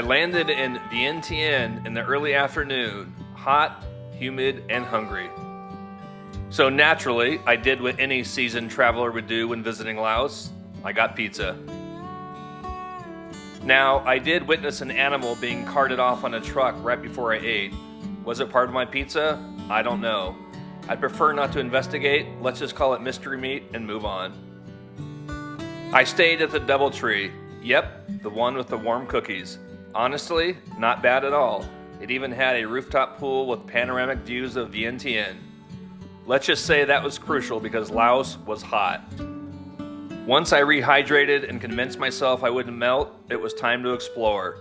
I landed in Vientiane in the early afternoon, hot, humid, and hungry. So naturally, I did what any seasoned traveler would do when visiting Laos. I got pizza. Now, I did witness an animal being carted off on a truck right before I ate. Was it part of my pizza? I don't know. I'd prefer not to investigate. Let's just call it mystery meat and move on. I stayed at the DoubleTree. Yep, the one with the warm cookies. Honestly, not bad at all. It even had a rooftop pool with panoramic views of Vientiane. Let's just say that was crucial because Laos was hot. Once I rehydrated and convinced myself I wouldn't melt, it was time to explore.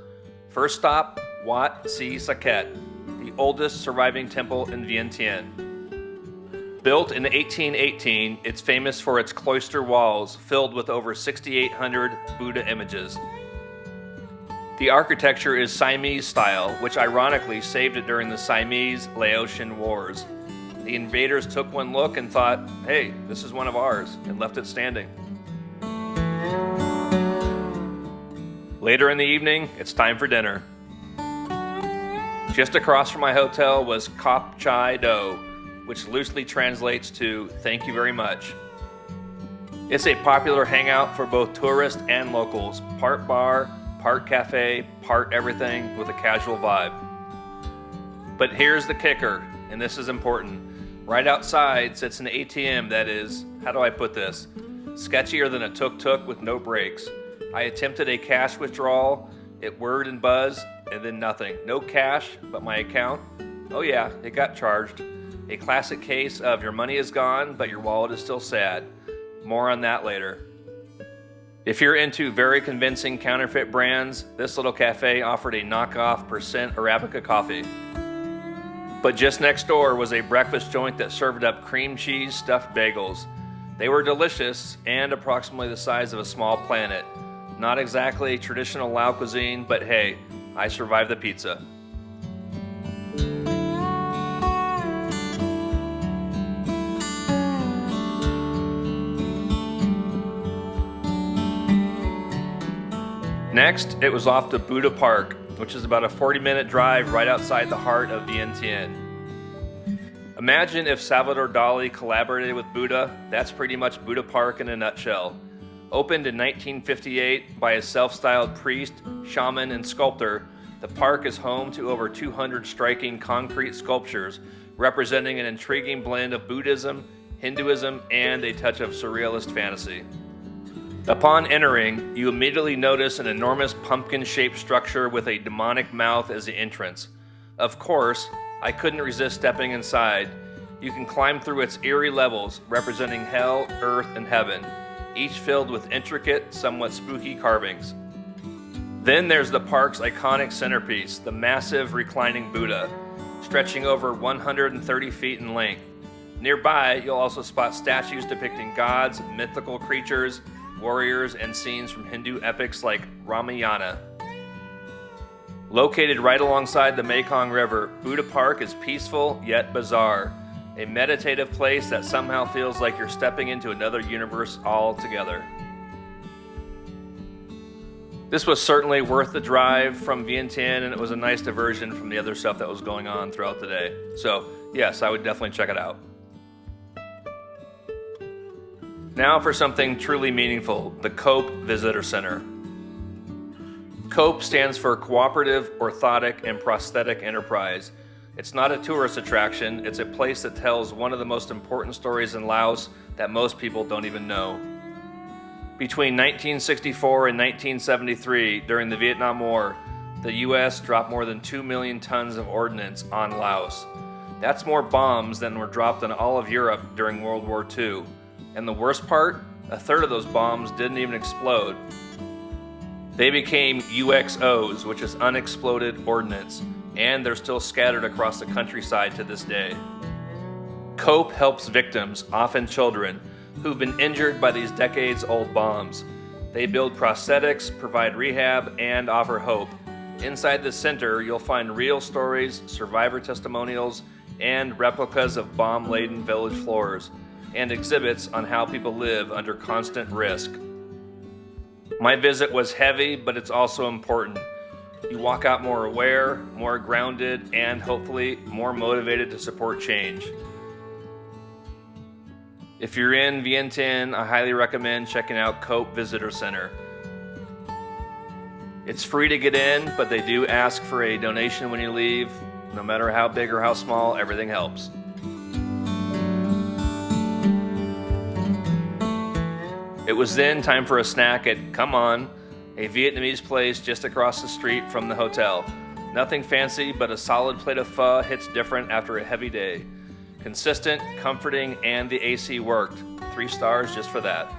First stop, Wat Si Saket, the oldest surviving temple in Vientiane. Built in 1818, it's famous for its cloister walls filled with over 6,800 Buddha images. The architecture is Siamese style, which ironically saved it during the Siamese-Laotian Wars. The invaders took one look and thought, hey, this is one of ours, and left it standing. Later in the evening, it's time for dinner. Just across from my hotel was Kop Chai Do, which loosely translates to thank you very much. It's a popular hangout for both tourists and locals, part bar, part cafe, part everything with a casual vibe. But here's the kicker, and this is important. Right outside sits an ATM that is, how do I put this, sketchier than a tuk-tuk with no brakes. I attempted a cash withdrawal, it whirred and buzzed, and then nothing. No cash, but my account, oh yeah, it got charged. A classic case of your money is gone, but your wallet is still sad. More on that later. If you're into very convincing counterfeit brands, this little cafe offered a knockoff percent Arabica coffee. But just next door was a breakfast joint that served up cream cheese stuffed bagels. They were delicious and approximately the size of a small planet. Not exactly traditional Lao cuisine, but hey, I survived the pizza. Next, it was off to Buddha Park, which is about a 40-minute drive right outside the heart of Vientiane. Imagine if Salvador Dali collaborated with Buddha. That's pretty much Buddha Park in a nutshell. Opened in 1958 by a self-styled priest, shaman, and sculptor, the park is home to over 200 striking concrete sculptures representing an intriguing blend of Buddhism, Hinduism, and a touch of surrealist fantasy. Upon entering, you immediately notice an enormous pumpkin-shaped structure with a demonic mouth as the entrance. Of course, I couldn't resist stepping inside. You can climb through its eerie levels, representing hell, earth, and heaven, each filled with intricate, somewhat spooky carvings. Then there's the park's iconic centerpiece, the massive reclining Buddha, stretching over 130 feet in length. Nearby, you'll also spot statues depicting gods, mythical creatures, warriors, and scenes from Hindu epics like Ramayana. Located right alongside the Mekong River, Buddha Park is peaceful yet bizarre, a meditative place that somehow feels like you're stepping into another universe altogether. This was certainly worth the drive from Vientiane, and it was a nice diversion from the other stuff that was going on throughout the day. So, yes, I would definitely check it out. Now for something truly meaningful, the COPE Visitor Center. COPE stands for Cooperative, Orthotic, and Prosthetic Enterprise. It's not a tourist attraction, it's a place that tells one of the most important stories in Laos that most people don't even know. Between 1964 and 1973, during the Vietnam War, the U.S. dropped more than 2 million tons of ordnance on Laos. That's more bombs than were dropped on all of Europe during World War II. And the worst part, a third of those bombs didn't even explode. They became UXOs, which is unexploded ordnance, and they're still scattered across the countryside to this day. COPE helps victims, often children, who've been injured by these decades-old bombs. They build prosthetics, provide rehab, and offer hope. Inside the center, you'll find real stories, survivor testimonials, and replicas of bomb-laden village floors, and exhibits on how people live under constant risk. My visit was heavy, but it's also important. You walk out more aware, more grounded, and hopefully more motivated to support change. If you're in Vientiane, I highly recommend checking out Cope Visitor Center. It's free to get in, but they do ask for a donation when you leave. No matter how big or how small, everything helps. It was then time for a snack at Come On, a Vietnamese place just across the street from the hotel. Nothing fancy, but a solid plate of pho hits different after a heavy day. Consistent, comforting, and the AC worked. 3 stars just for that.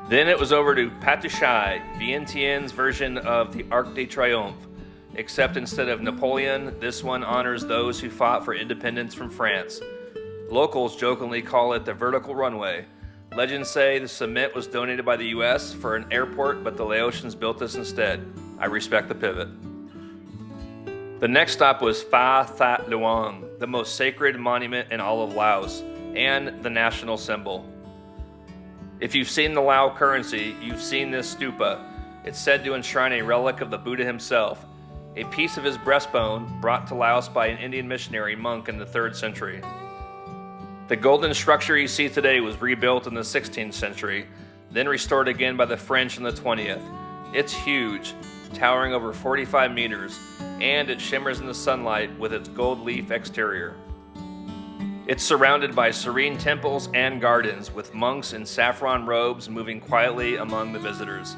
Then it was over to Patouchai, Vientiane's version of the Arc de Triomphe. Except instead of Napoleon, this one honors those who fought for independence from France. Locals jokingly call it the vertical runway. Legends say the cement was donated by the US for an airport, but the Laotians built this instead. I respect the pivot. The next stop was Pha That Luang, the most sacred monument in all of Laos, and the national symbol. If you've seen the Lao currency, you've seen this stupa. It's said to enshrine a relic of the Buddha himself, a piece of his breastbone brought to Laos by an Indian missionary monk in the 3rd century. The golden structure you see today was rebuilt in the 16th century, then restored again by the French in the 20th. It's huge, towering over 45 meters, and it shimmers in the sunlight with its gold leaf exterior. It's surrounded by serene temples and gardens, with monks in saffron robes moving quietly among the visitors.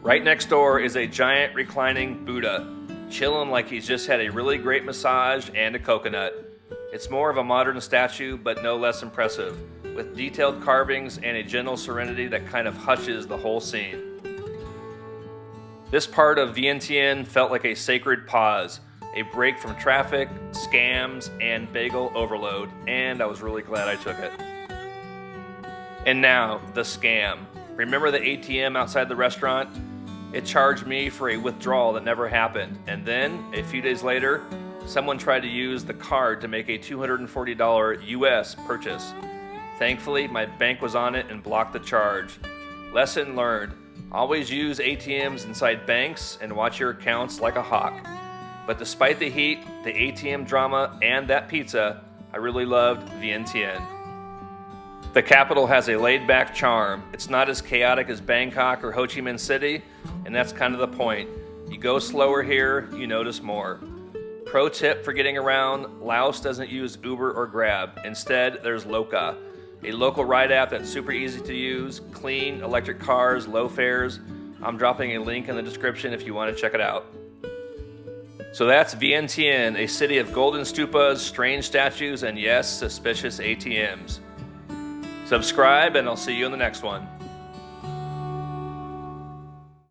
Right next door is a giant reclining Buddha, chilling like he's just had a really great massage and a coconut. It's more of a modern statue, but no less impressive, with detailed carvings and a gentle serenity that kind of hushes the whole scene. This part of Vientiane felt like a sacred pause, a break from traffic, scams, and bagel overload, and I was really glad I took it. And now, the scam. Remember the ATM outside the restaurant? It charged me for a withdrawal that never happened, and then, a few days later, someone tried to use the card to make a $240 US purchase. Thankfully, my bank was on it and blocked the charge. Lesson learned. Always use ATMs inside banks and watch your accounts like a hawk. But despite the heat, the ATM drama, and that pizza, I really loved Vientiane. The capital has a laid-back charm. It's not as chaotic as Bangkok or Ho Chi Minh City, and that's kind of the point. You go slower here, you notice more. Pro tip for getting around, Laos doesn't use Uber or Grab. Instead, there's Loca, a local ride app that's super easy to use, clean, electric cars, low fares. I'm dropping a link in the description if you want to check it out. So that's Vientiane, a city of golden stupas, strange statues, and yes, suspicious ATMs. Subscribe, and I'll see you in the next one.